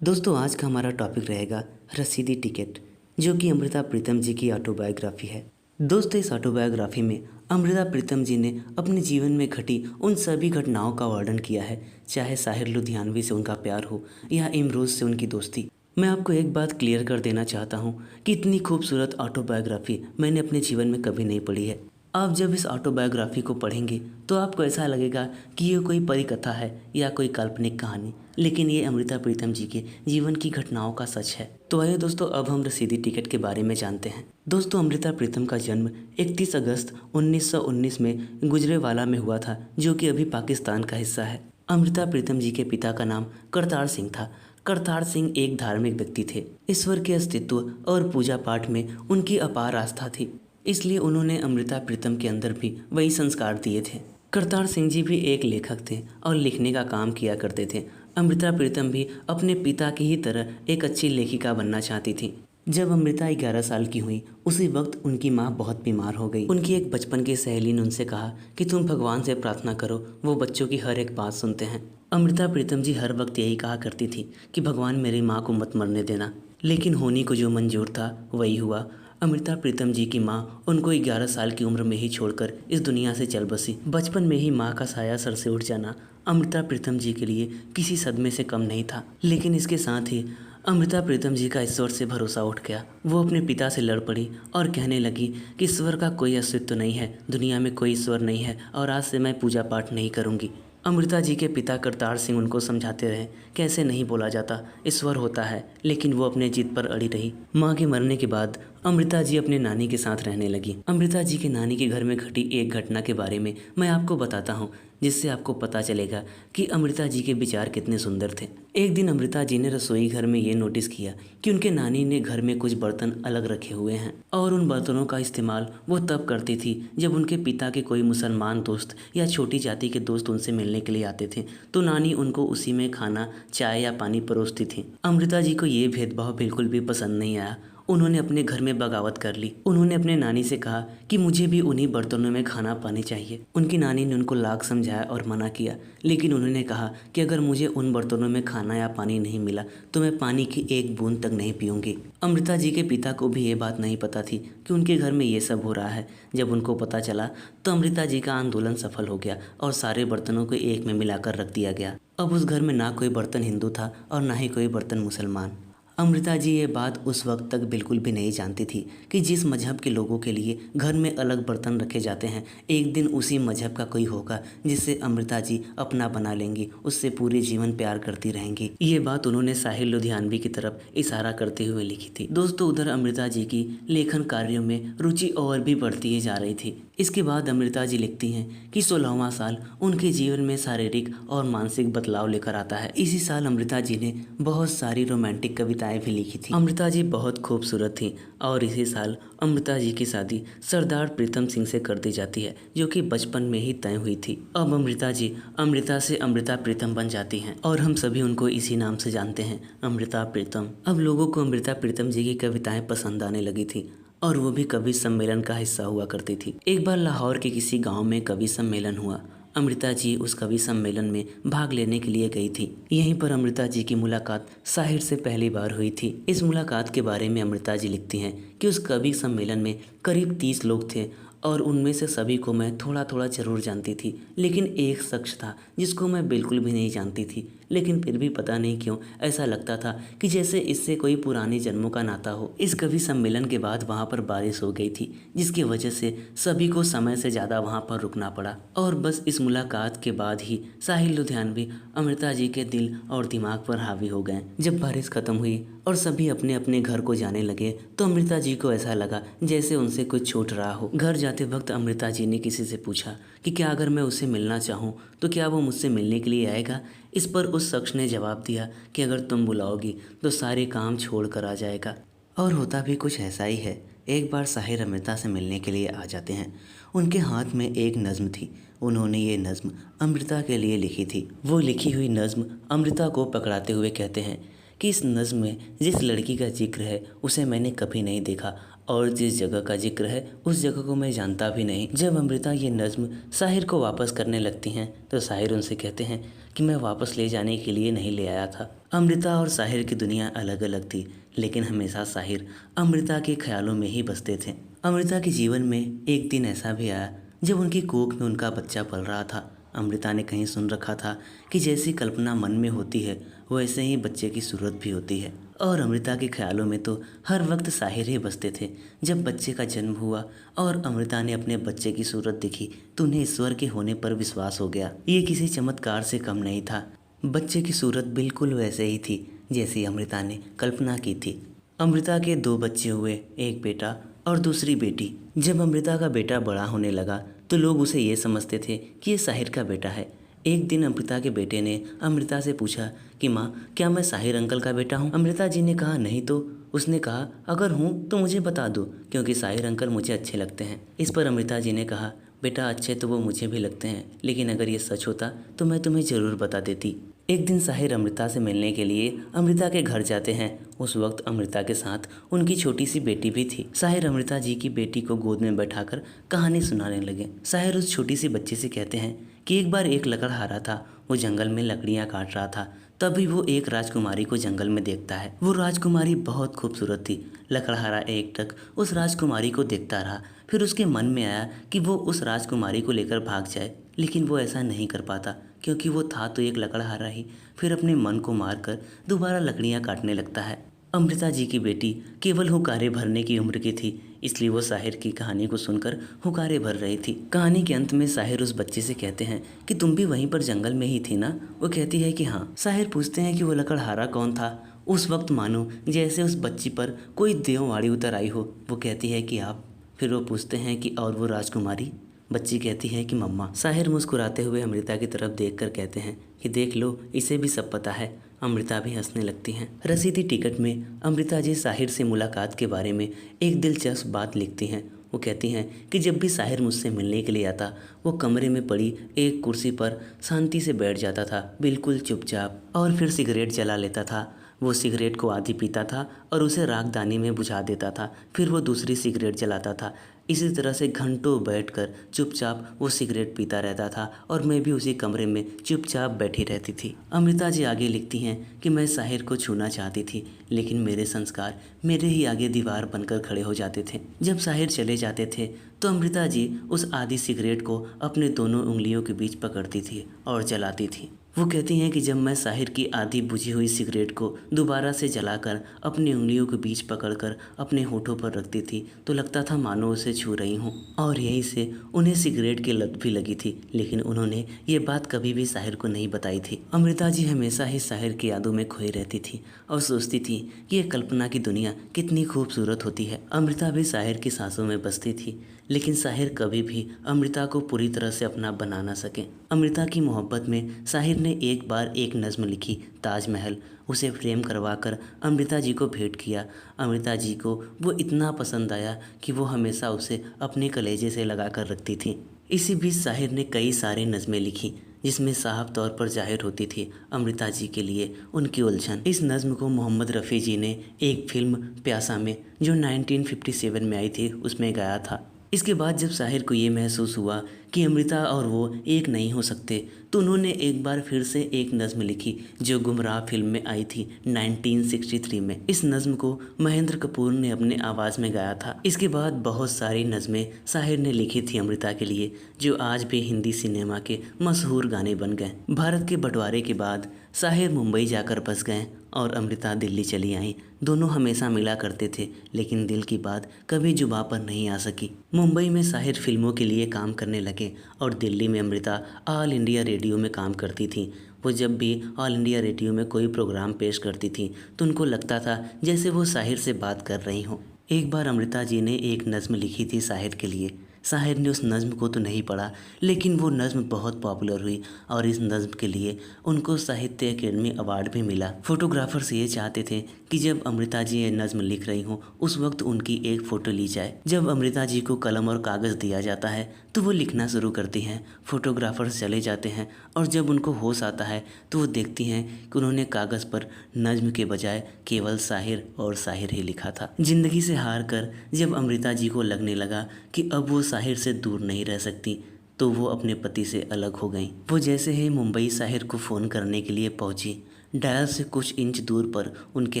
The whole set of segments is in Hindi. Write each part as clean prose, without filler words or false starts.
दोस्तों आज का हमारा टॉपिक रहेगा रसीदी टिकट, जो कि अमृता प्रीतम जी की ऑटोबायोग्राफी है। दोस्तों इस ऑटोबायोग्राफी में अमृता प्रीतम जी ने अपने जीवन में घटी उन सभी घटनाओं का वर्णन किया है, चाहे साहिर लुधियानवी से उनका प्यार हो या इमरोज़ से उनकी दोस्ती। मैं आपको एक बात क्लियर कर देना चाहता हूँ कि इतनी खूबसूरत ऑटोबायोग्राफी मैंने अपने जीवन में कभी नहीं पढ़ी है। आप जब इस ऑटोबायोग्राफी को पढ़ेंगे तो आपको ऐसा लगेगा कि ये कोई परिकथा है या कोई काल्पनिक कहानी, लेकिन ये अमृता प्रीतम जी के जीवन की घटनाओं का सच है। तो आइए दोस्तों अब हम रसीदी टिकट के बारे में जानते हैं। दोस्तों अमृता प्रीतम का जन्म 31 अगस्त 1919 में गुजरेवाला में हुआ था, जो कि अभी पाकिस्तान का हिस्सा है। अमृता प्रीतम जी के पिता का नाम करतार सिंह था। करतार सिंह एक धार्मिक व्यक्ति थे। ईश्वर के अस्तित्व और पूजा पाठ में उनकी अपार आस्था थी, इसलिए उन्होंने अमृता प्रीतम के अंदर भी वही संस्कार दिए थे। करतार सिंह जी भी एक लेखक थे और लिखने का काम किया करते थे। अमृता प्रीतम भी अपने पिता की ही तरह एक अच्छी लेखिका बनना चाहती थी। जब अमृता 11 साल की हुई उसी वक्त उनकी माँ बहुत बीमार हो गई। उनकी एक बचपन की सहेली ने उनसे कहा कि तुम भगवान से प्रार्थना करो, वो बच्चों की हर एक बात सुनते हैं। अमृता प्रीतम जी हर वक्त यही कहा करती थी कि भगवान मेरी माँ को मत मरने देना, लेकिन होनी को जो मंजूर था वही हुआ। अमृता प्रीतम जी की माँ उनको 11 साल की उम्र में ही छोड़कर इस दुनिया से चल बसी। बचपन में ही माँ का साया सर से उठ जाना अमृता प्रीतम जी के लिए किसी सदमे से कम नहीं था, लेकिन इसके साथ ही अमृता प्रीतम जी का ईश्वर से भरोसा उठ गया। वो अपने पिता से लड़ पड़ी और कहने लगी कि ईश्वर का कोई अस्तित्व नहीं है, दुनिया में कोई ईश्वर नहीं है और आज से मैं पूजा पाठ नहीं करूँगी। अमृता जी के पिता करतार सिंह उनको समझाते रहे कि ऐसे नहीं बोला जाता, ईश्वर होता है, लेकिन वो अपने जिद पर अड़ी रही। माँ के मरने के बाद अमृता जी अपने नानी के साथ रहने लगी। अमृता जी के नानी के घर में घटी एक घटना के बारे में मैं आपको बताता हूँ, जिससे आपको पता चलेगा कि अमृता जी के विचार कितने सुंदर थे। एक दिन अमृता जी ने रसोई घर में ये नोटिस किया कि उनके नानी ने घर में कुछ बर्तन अलग रखे हुए हैं और उन बर्तनों का इस्तेमाल वो तब करती थी जब उनके पिता के कोई मुसलमान दोस्त या छोटी जाति के दोस्त उनसे मिलने के लिए आते थे, तो नानी उनको उसी में खाना, चाय या पानी परोसती थी। अमृता जी को ये भेदभाव बिल्कुल भी पसंद नहीं आया। उन्होंने अपने घर में बगावत कर ली। उन्होंने अपने नानी से कहा कि मुझे भी उन्हीं बर्तनों में खाना पानी चाहिए। उनकी नानी ने उनको लाख समझाया और मना किया, लेकिन उन्होंने कहा कि अगर मुझे उन बर्तनों में खाना या पानी नहीं मिला तो मैं पानी की एक बूंद तक नहीं पीऊंगी। अमृता जी के पिता को भी ये बात नहीं पता थी कि उनके घर में ये सब हो रहा है। जब उनको पता चला तो अमृता जी का आंदोलन सफल हो गया और सारे बर्तनों को एक में मिलाकर रख दिया गया। अब उस घर में ना कोई बर्तन हिंदू था और ना ही कोई बर्तन मुसलमान। अमृता जी ये बात उस वक्त तक बिल्कुल भी नहीं जानती थी कि जिस मजहब के लोगों के लिए घर में अलग बर्तन रखे जाते हैं, एक दिन उसी मजहब का कोई होगा जिसे अमृता जी अपना बना लेंगी, उससे पूरे जीवन प्यार करती रहेंगी। ये बात उन्होंने साहिर लुधियानवी की तरफ इशारा करते हुए लिखी थी। दोस्तों उधर अमृता जी की लेखन कार्यों में रुचि और भी बढ़ती ही जा रही थी। इसके बाद अमृता जी लिखती हैं कि 16वां साल उनके जीवन में शारीरिक और मानसिक बदलाव लेकर आता है। इसी साल अमृता जी ने बहुत सारी रोमांटिक कविताएं भी लिखी थी। अमृता जी बहुत खूबसूरत थी और इसी साल अमृता जी की शादी सरदार प्रीतम सिंह से कर दी जाती है, जो कि बचपन में ही तय हुई थी। अब अमृता जी अमृता से अमृता प्रीतम बन जाती हैं और हम सभी उनको इसी नाम से जानते हैं, अमृता प्रीतम। अब लोगों को अमृता प्रीतम जी की कविताएं पसंद आने लगी थी और वो भी कवि सम्मेलन का हिस्सा हुआ करती थी। एक बार लाहौर के किसी गांव में कवि सम्मेलन हुआ। अमृता जी उस कवि सम्मेलन में भाग लेने के लिए गई थी। यहीं पर अमृता जी की मुलाकात साहिर से पहली बार हुई थी। इस मुलाकात के बारे में अमृता जी लिखती हैं कि उस कवि सम्मेलन में करीब 30 लोग थे और उनमें से सभी को मैं थोड़ा थोड़ा जरूर जानती थी, लेकिन एक शख्स था जिसको मैं बिल्कुल भी नहीं जानती थी, लेकिन फिर भी पता नहीं क्यों ऐसा लगता था कि जैसे इससे कोई पुराने जन्मों का नाता हो। इस कवि सम्मेलन के बाद वहाँ पर बारिश हो गई थी, जिसकी वजह से सभी को समय से ज़्यादा वहाँ पर रुकना पड़ा और बस इस मुलाकात के बाद ही साहिर लुधियानवी अमृता जी के दिल और दिमाग पर हावी हो गए। जब बारिश खत्म हुई और सभी अपने अपने घर को जाने लगे तो अमृता जी को ऐसा लगा जैसे उनसे कुछ छूट रहा हो। घर जाते वक्त अमृता जी ने किसी से पूछा कि क्या अगर मैं उससे मिलना चाहूँ तो क्या वो मुझसे मिलने के लिए आएगा। इस पर उस शख्स ने जवाब दिया कि अगर तुम बुलाओगी तो सारे काम छोड़ कर आ जाएगा। और होता भी कुछ ऐसा ही है। एक बार साहिर अमृता से मिलने के लिए आ जाते हैं। उनके हाथ में एक नज़्म थी। उन्होंने ये नज़्म अमृता के लिए लिखी थी। वो लिखी हुई नज़्म अमृता को पकड़ाते हुए कहते हैं कि इस नज़्म में जिस लड़की का जिक्र है उसे मैंने कभी नहीं देखा और जिस जगह का जिक्र है उस जगह को मैं जानता भी नहीं। जब अमृता ये नज़्म साहिर को वापस करने लगती हैं तो साहिर उनसे कहते हैं कि मैं वापस ले जाने के लिए नहीं ले आया था, अमृता और साहिर की दुनिया अलग अलग थी, लेकिन हमेशा साहिर अमृता के ख्यालों में ही बसते थे। अमृता के जीवन में एक दिन ऐसा भी आया जब उनकी कोख में उनका बच्चा पल रहा था। अमृता ने कहीं सुन रखा था कि जैसी कल्पना मन में होती है वैसे ही बच्चे की सूरत भी होती है, और अमृता के ख्यालों में तो हर वक्त साहिर ही बसते थे। जब बच्चे का जन्म हुआ और अमृता ने अपने बच्चे की सूरत देखी तो उन्हें ईश्वर के होने पर विश्वास हो गया। ये किसी चमत्कार से कम नहीं था। बच्चे की सूरत बिल्कुल वैसे ही थी जैसी अमृता ने कल्पना की थी। अमृता के 2 बच्चे हुए, एक बेटा और दूसरी बेटी। जब अमृता का बेटा बड़ा होने लगा तो लोग उसे ये समझते थे कि ये साहिर का बेटा है। एक दिन अमृता के बेटे ने अमृता से पूछा कि माँ, क्या मैं साहिर अंकल का बेटा हूँ? अमृता जी ने कहा नहीं तो। उसने कहा अगर हूँ तो मुझे बता दो, क्योंकि साहिर अंकल मुझे अच्छे लगते हैं। इस पर अमृता जी ने कहा बेटा, अच्छे तो वो मुझे भी लगते हैं, लेकिन अगर ये सच होता तो मैं तुम्हें ज़रूर बता देती। एक दिन साहिर अमृता से मिलने के लिए अमृता के घर जाते हैं। उस वक्त अमृता के साथ उनकी छोटी सी बेटी भी थी। साहिर अमृता जी की बेटी को गोद में बैठाकर कहानी सुनाने लगे। साहिर उस छोटी सी बच्ची से कहते हैं कि एक बार एक लकड़हारा था, वो जंगल में लकड़ियाँ काट रहा था। तभी वो एक राजकुमारी को जंगल में देखता है। वो राजकुमारी बहुत खूबसूरत थी। लकड़हारा एक टक उस राजकुमारी को देखता रहा। फिर उसके मन में आया कि वो उस राजकुमारी को लेकर भाग जाए, लेकिन वो ऐसा नहीं कर पाता क्योंकि वो था तो एक लकड़हारा ही। फिर अपने मन को मारकर दोबारा लकड़ियाँ काटने लगता है। अमृता जी की बेटी केवल हुक्कारे भरने की उम्र की थी, इसलिए वो साहिर की कहानी को सुनकर हुक्कारे भर रही थी। कहानी के अंत में साहिर उस बच्चे से कहते हैं कि तुम भी वहीं पर जंगल में ही थी ना? वो कहती है कि हाँ। साहिर पूछते हैं कि वो लकड़हारा कौन था? उस वक्त मानो जैसे उस बच्ची पर कोई देववाणी उतर आई हो। वो कहती है कि आप। फिर वो पूछते हैं कि और वो राजकुमारी? बच्ची कहती है कि मम्मा। साहिर मुस्कुराते हुए अमृता की तरफ देखकर कहते हैं कि देख लो, इसे भी सब पता है। अमृता भी हंसने लगती हैं। रसीदी टिकट में अमृता जी साहिर से मुलाकात के बारे में एक दिलचस्प बात लिखती हैं। वो कहती हैं कि जब भी साहिर मुझसे मिलने के लिए आता, वो कमरे में पड़ी एक कुर्सी पर शांति से बैठ जाता था, बिल्कुल चुपचाप, और फिर सिगरेट जला लेता था। वो सिगरेट को आधी पीता था और उसे राखदानी में बुझा देता था। फिर वो दूसरी सिगरेट जलाता था। इसी तरह से घंटों बैठकर चुपचाप वो सिगरेट पीता रहता था और मैं भी उसी कमरे में चुपचाप बैठी रहती थी। अमृता जी आगे लिखती हैं कि मैं साहिर को छूना चाहती थी, लेकिन मेरे संस्कार मेरे ही आगे दीवार बनकर खड़े हो जाते थे। जब साहिर चले जाते थे तो अमृता जी उस आधी सिगरेट को अपने दोनों उंगलियों के बीच पकड़ती थी और जलाती थी। वो कहती हैं कि जब मैं साहिर की आधी बुझी हुई सिगरेट को दोबारा से जलाकर अपनी उंगलियों के बीच पकड़कर अपने होठों पर रखती थी तो लगता था मानो उसे छू रही हूँ, और यहीं से उन्हें सिगरेट की लत भी लगी थी, लेकिन उन्होंने ये बात कभी भी साहिर को नहीं बताई थी। अमृता जी हमेशा ही साहिर की यादों में खोई रहती थी और सोचती थी कि ये कल्पना की दुनिया कितनी खूबसूरत होती है। अमृता भी साहिर की सांसों में बसती थी, लेकिन साहिर कभी भी अमृता को पूरी तरह से अपना बना ना सके। अमृता की मोहब्बत में साहिर ने एक बार एक नज़्म लिखी, ताजमहल। उसे फ्रेम करवाकर अमृता जी को भेंट किया। अमृता जी को वो इतना पसंद आया कि वो हमेशा उसे अपने कलेजे से लगा कर रखती थी। इसी बीच साहिर ने कई सारे नज़में लिखी जिसमें साफ तौर पर जाहिर होती थी अमृता जी के लिए उनकी उलझन। इस नज़्म को मोहम्मद रफ़ी जी ने एक फिल्म प्यासा में, जो 1957 में आई थी, उसमें गाया था। इसके बाद जब साहिर को ये महसूस हुआ कि अमृता और वो एक नहीं हो सकते, तो उन्होंने एक बार फिर से एक नज़्म लिखी जो गुमराह फिल्म में आई थी 1963 में। इस नज़्म को महेंद्र कपूर ने अपने आवाज़ में गाया था। इसके बाद बहुत सारी नज़में साहिर ने लिखी थी अमृता के लिए, जो आज भी हिंदी सिनेमा के मशहूर गाने बन गए। भारत के बंटवारे के बाद साहिर मुंबई जाकर बस गए और अमृता दिल्ली चली आई। दोनों हमेशा मिला करते थे, लेकिन दिल की बात कभी जुबां पर नहीं आ सकी। मुंबई में साहिर फिल्मों के लिए काम करने लगे और दिल्ली में अमृता ऑल इंडिया रेडियो में काम करती थी। वो जब भी ऑल इंडिया रेडियो में कोई प्रोग्राम पेश करती थी तो उनको लगता था जैसे वो साहिर से बात कर रही हों। एक बार अमृता जी ने एक नज़्म लिखी थी साहिर के लिए। साहिर ने उस नज़्म को तो नहीं पढ़ा, लेकिन वो नज़्म बहुत पॉपुलर हुई और इस नज़्म के लिए उनको साहित्य अकेडमी अवार्ड भी मिला। फोटोग्राफर्स ये चाहते थे कि जब अमृता जी ये नज़्म लिख रही हों उस वक्त उनकी एक फ़ोटो ली जाए। जब अमृता जी को कलम और कागज़ दिया जाता है तो वो लिखना शुरू करती हैं। फोटोग्राफर्स चले जाते हैं और जब उनको होश आता है तो वो देखती हैं कि उन्होंने कागज़ पर नज़्म के बजाय केवल साहिर और साहिर ही लिखा था। ज़िंदगी से हार कर जब अमृता जी को लगने लगा कि अब वो साहिर से दूर नहीं रह सकती, तो वो अपने पति से अलग हो गईं। वो जैसे ही मुंबई साहिर को फ़ोन करने के लिए पहुंची, डायल से कुछ इंच दूर पर उनके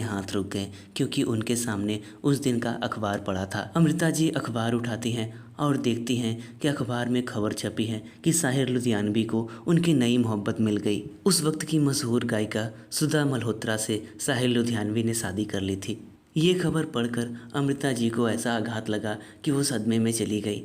हाथ रुक गए क्योंकि उनके सामने उस दिन का अखबार पड़ा था। अमृता जी अखबार उठाती हैं और देखती हैं कि अखबार में खबर छपी है कि साहिर लुधियानवी को उनकी नई मोहब्बत मिल गई। उस वक्त की मशहूर गायिका सुधा मल्होत्रा से साहिर लुधियानवी ने शादी कर ली थी। ये खबर पढ़कर अमृता जी को ऐसा आघात लगा कि वो सदमे में चली गई।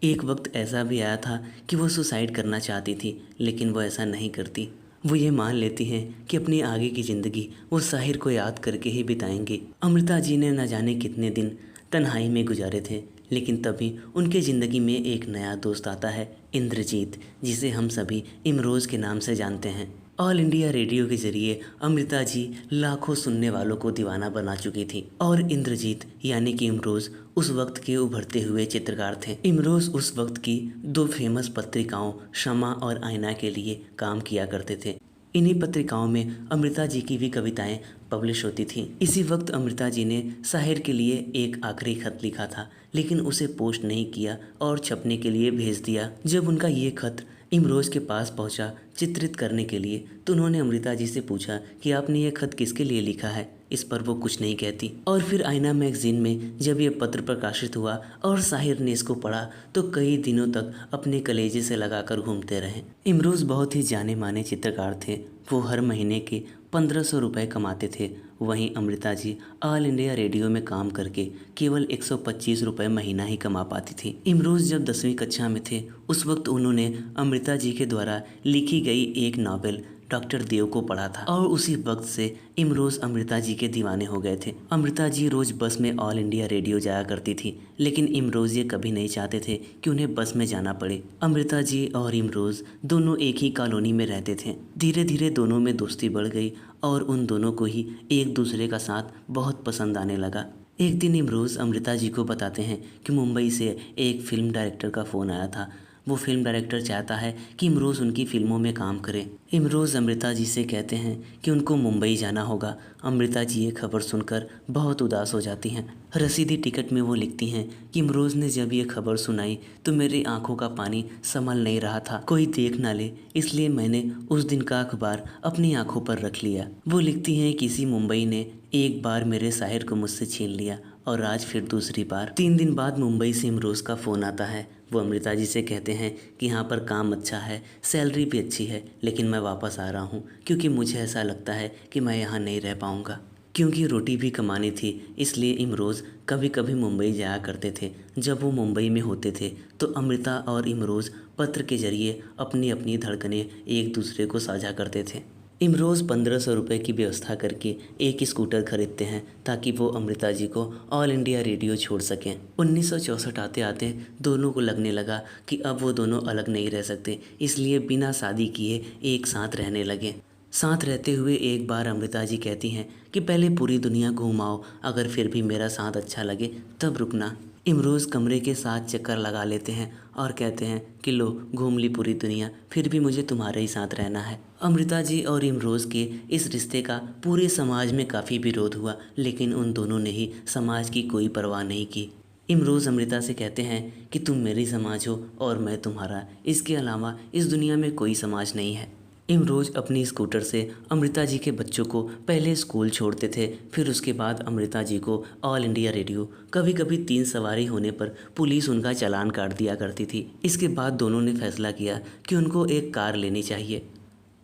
एक वक्त ऐसा भी आया था कि वो सुसाइड करना चाहती थी, लेकिन वो ऐसा नहीं करती। वो ये मान लेती हैं कि अपनी आगे की ज़िंदगी वो साहिर को याद करके ही बिताएंगी। अमृता जी ने न जाने कितने दिन तन्हाई में गुजारे थे, लेकिन तभी उनके ज़िंदगी में एक नया दोस्त आता है, इंद्रजीत, जिसे हम सभी इमरोज़ के नाम से जानते हैं। ऑल इंडिया रेडियो के ज़रिए अमृता जी लाखों सुनने वालों को दीवाना बना चुकी थी और इंद्रजीत यानी कि इमरोज़ उस वक्त के उभरते हुए चित्रकार थे। इमरोज़ उस वक्त की दो फेमस पत्रिकाओं शमा और आईना के लिए काम किया करते थे। इन्हीं पत्रिकाओं में अमृता जी की भी कविताएं पब्लिश होती थीं। इसी वक्त अमृता जी ने साहिर के लिए एक आखिरी खत लिखा था, लेकिन उसे पोस्ट नहीं किया और छपने के लिए भेज दिया। जब उनका ये खत इमरोज़ के पास पहुंचा चित्रित करने के लिए, तो उन्होंने अमृता जी से पूछा कि आपने ये खत किसके लिए लिखा है। इस पर वो कुछ नहीं कहती। और फिर आईना मैगजीन में जब ये पत्र प्रकाशित हुआ और साहिर ने इसको पढ़ा तो कई दिनों तक अपने कलेजे से लगाकर घूमते रहे। इमरोज़ बहुत ही जाने माने चित्रकार थे। वो हर महीने के 1500 रुपये कमाते थे। वहीं Amrita ji all India radio में काम करके केवल 125 रुपये महीना ही कमा पाती थी। इमरोज़ जब 10वीं कक्षा में थे उस वक्त उन्होंने अमृता जी के द्वारा लिखी गई एक नावल डॉक्टर देव को पढ़ा था और उसी वक्त से इमरोज़ अमृता जी के दीवाने हो गए थे। अमृता जी रोज़ बस में ऑल इंडिया रेडियो जाया करती थी, लेकिन इमरोज़ ये कभी नहीं चाहते थे कि उन्हें बस में जाना पड़े। अमृता जी और इमरोज़ दोनों एक ही कॉलोनी में रहते थे। धीरे धीरे दोनों में दोस्ती बढ़ गई और उन दोनों को ही एक दूसरे का साथ बहुत पसंद आने लगा। एक दिन इमरोज़ अमृता जी को बताते हैं कि मुंबई से एक फिल्म डायरेक्टर का फ़ोन आया था। वो फिल्म डायरेक्टर चाहता है कि इमरोज़ उनकी फ़िल्मों में काम करे। इमरोज़ अमृता जी से कहते हैं कि उनको मुंबई जाना होगा। अमृता जी ये खबर सुनकर बहुत उदास हो जाती हैं। रसीदी टिकट में वो लिखती हैं कि इमरोज़ ने जब ये खबर सुनाई तो मेरी आंखों का पानी संभल नहीं रहा था, कोई देख ना ले, इसलिए मैंने उस दिन का अखबार अपनी आंखों पर रख लिया। वो लिखती हैं किसी मुंबई ने एक बार मेरे साहिर को मुझसे छीन लिया और आज फिर दूसरी बार। 3 दिन बाद मुंबई से इमरोज़ का फ़ोन आता है। वो अमृता जी से कहते हैं कि यहाँ पर काम अच्छा है, सैलरी भी अच्छी है, लेकिन मैं वापस आ रहा हूँ क्योंकि मुझे ऐसा लगता है कि मैं यहाँ नहीं रह पाऊँगा। क्योंकि रोटी भी कमानी थी, इसलिए इमरोज़ कभी कभी मुंबई जाया करते थे। जब वो मुंबई में होते थे तो अमृता और इमरोज़ पत्र के ज़रिए अपनी अपनी धड़कनें एक दूसरे को साझा करते थे। इमरोज़ 1500 रुपये की व्यवस्था करके एक स्कूटर खरीदते हैं ताकि वो अमृता जी को ऑल इंडिया रेडियो छोड़ सकें। 1964 आते आते दोनों को लगने लगा कि अब वो दोनों अलग नहीं रह सकते, इसलिए बिना शादी किए एक साथ रहने लगे। साथ रहते हुए एक बार अमृता जी कहती हैं कि पहले पूरी दुनिया घूमाओ, अगर फिर भी मेरा साथ अच्छा लगे तब रुकना। इमरोज़ कमरे के साथ चक्कर लगा लेते हैं और कहते हैं कि लो घूम ली पूरी दुनिया, फिर भी मुझे तुम्हारे ही साथ रहना है। अमृता जी और इमरोज़ के इस रिश्ते का पूरे समाज में काफ़ी विरोध हुआ, लेकिन उन दोनों ने ही समाज की कोई परवाह नहीं की। इमरोज़ अमृता से कहते हैं कि तुम मेरी समाज हो और मैं तुम्हारा, इसके अलावा इस दुनिया में कोई समाज नहीं है। इमरोज़ अपनी स्कूटर से अमृता जी के बच्चों को पहले स्कूल छोड़ते थे, फिर उसके बाद अमृता जी को ऑल इंडिया रेडियो। कभी कभी 3 सवारी होने पर पुलिस उनका चालान काट दिया करती थी। इसके बाद दोनों ने फैसला किया कि उनको एक कार लेनी चाहिए।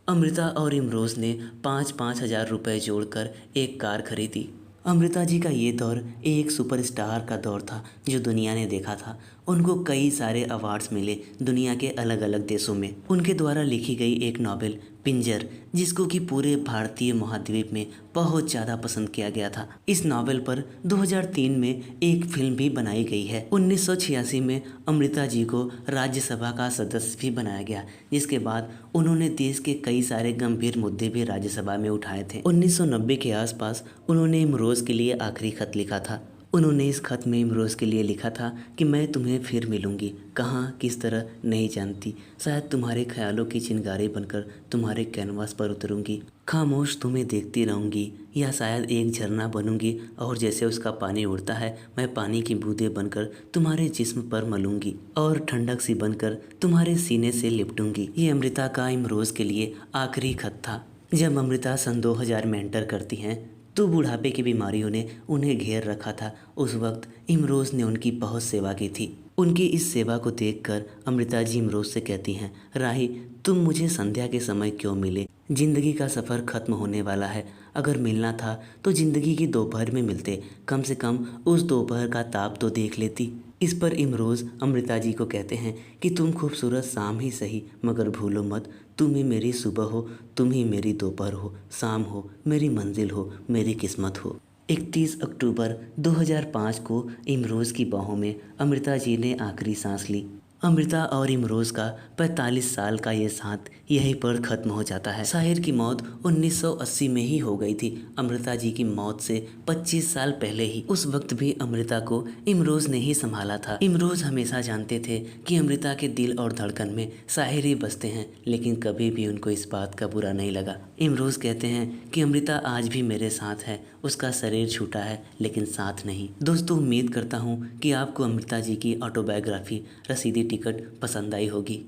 अमृता और इमरोज़ ने 5-5 हज़ार रुपये जोड़कर एक कार खरीदी। अमृता जी का ये दौर एक सुपरस्टार का दौर था जो दुनिया ने देखा था। उनको कई सारे अवार्ड्स मिले दुनिया के अलग अलग देशों में। उनके द्वारा लिखी गई एक नावल पिंजर, जिसको कि पूरे भारतीय महाद्वीप में बहुत ज़्यादा पसंद किया गया था। इस नावल पर 2003 में एक फिल्म भी बनाई गई है। 1986 में अमृता जी को राज्यसभा का सदस्य भी बनाया गया, जिसके बाद उन्होंने देश के कई सारे गंभीर मुद्दे भी राज्यसभा में उठाए थे। 1990 के आसपास उन्होंने इमरोज़ के लिए आखिरी खत लिखा था। उन्होंने इस खत में इमरोज़ के लिए लिखा था कि मैं तुम्हें फिर मिलूंगी, कहाँ किस तरह नहीं जानती, शायद तुम्हारे ख्यालों की चिंगारी बनकर तुम्हारे कैनवास पर उतरूंगी, खामोश तुम्हें देखती रहूंगी, या शायद एक झरना बनूंगी और जैसे उसका पानी उड़ता है मैं पानी की बूंदें बनकर तुम्हारे जिस्म पर मलूंगी और ठंडक सी बनकर तुम्हारे सीने से लिपटूंगी। ये अमृता का इमरोज़ के लिए आखिरी खत था। जब अमृता सन 2000 में एंटर करती हैं तो बुढ़ापे की बीमारियों ने उन्हें घेर रखा था। उस वक्त इमरोज़ ने उनकी बहुत सेवा की थी। उनकी इस सेवा को देखकर अमृता जी इमरोज़ से कहती हैं, राही तुम मुझे संध्या के समय क्यों मिले? ज़िंदगी का सफ़र ख़त्म होने वाला है। अगर मिलना था तो ज़िंदगी की दोपहर में मिलते, कम से कम उस दोपहर का ताप तो देख लेती। इस पर इमरोज़ अमृता जी को कहते हैं कि तुम खूबसूरत शाम ही सही, मगर भूलो मत तुम ही मेरी सुबह हो, तुम ही मेरी दोपहर हो, शाम हो, मेरी मंजिल हो, मेरी किस्मत हो। 31 अक्टूबर 2005 को इमरोज़ की बाहों में अमृता जी ने आखिरी सांस ली। अमृता और इमरोज़ का 45 साल का ये साथ यहीं पर ख़त्म हो जाता है। साहिर की मौत 1980 में ही हो गई थी, अमृता जी की मौत से 25 साल पहले ही। उस वक्त भी अमृता को इमरोज़ ने ही संभाला था। इमरोज़ हमेशा जानते थे कि अमृता के दिल और धड़कन में साहिर ही बसते हैं, लेकिन कभी भी उनको इस बात का बुरा नहीं लगा। इमरोज़ कहते हैं कि अमृता आज भी मेरे साथ है, उसका शरीर छूटा है लेकिन साथ नहीं। दोस्तों, उम्मीद करता हूँ कि आपको अमृता जी की ऑटोबायोग्राफी रसीदी टिकट पसंद आई होगी।